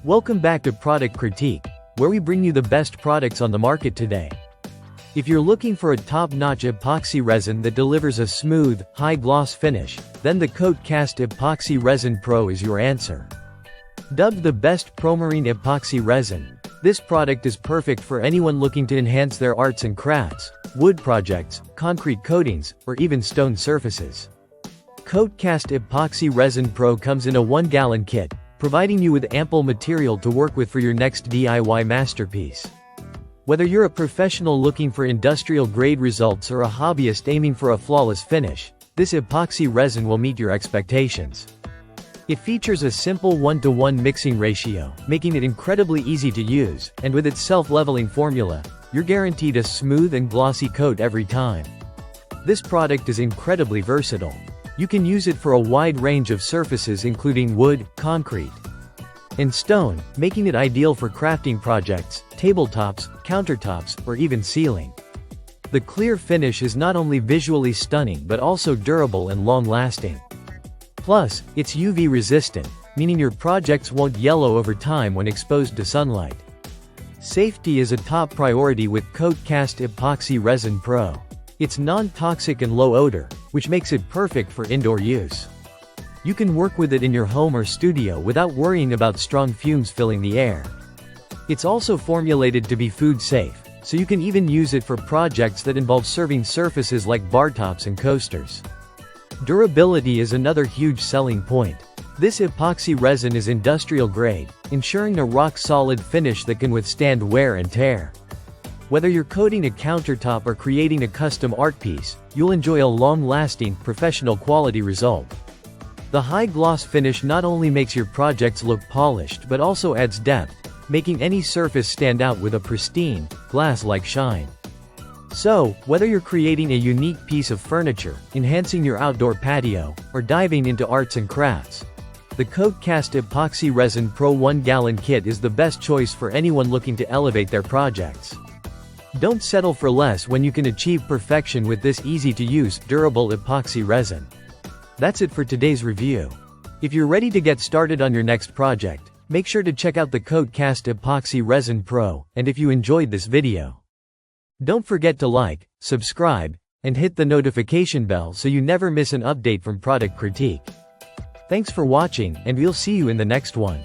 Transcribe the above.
Welcome back to Product Critique, where we bring you the best products on the market today. If you're looking for a top-notch epoxy resin that delivers a smooth, high-gloss finish, then the CoatCast Epoxy Resin Pro is your answer. Dubbed the best Promarine Epoxy Resin, this product is perfect for anyone looking to enhance their arts and crafts, wood projects, concrete coatings, or even stone surfaces. CoatCast Epoxy Resin Pro comes in a 1-gallon kit, providing you with ample material to work with for your next DIY masterpiece. Whether you're a professional looking for industrial-grade results or a hobbyist aiming for a flawless finish, this epoxy resin will meet your expectations. It features a simple 1:1 mixing ratio, making it incredibly easy to use, and with its self-leveling formula, you're guaranteed a smooth and glossy coat every time. This product is incredibly versatile. You can use it for a wide range of surfaces including wood, concrete, and stone, making it ideal for crafting projects, tabletops, countertops, or even ceiling. The clear finish is not only visually stunning but also durable and long-lasting. Plus, it's UV resistant, meaning your projects won't yellow over time when exposed to sunlight. Safety is a top priority with CoatCast Epoxy Resin Pro. It's non-toxic and low odor, which makes it perfect for indoor use. You can work with it in your home or studio without worrying about strong fumes filling the air. It's also formulated to be food safe, so you can even use it for projects that involve serving surfaces like bar tops and coasters. Durability is another huge selling point. This epoxy resin is industrial grade, ensuring a rock-solid finish that can withstand wear and tear. Whether you're coating a countertop or creating a custom art piece, you'll enjoy a long-lasting, professional quality result. The high-gloss finish not only makes your projects look polished but also adds depth, making any surface stand out with a pristine, glass-like shine. So, whether you're creating a unique piece of furniture, enhancing your outdoor patio, or diving into arts and crafts, the CoatCast Epoxy Resin Pro 1-gallon kit is the best choice for anyone looking to elevate their projects. Don't settle for less when you can achieve perfection with this easy-to-use, durable epoxy resin. That's it for today's review. If you're ready to get started on your next project, make sure to check out the CoatCast Epoxy Resin Pro, and if you enjoyed this video, don't forget to like, subscribe, and hit the notification bell so you never miss an update from Product Critique. Thanks for watching, and we'll see you in the next one.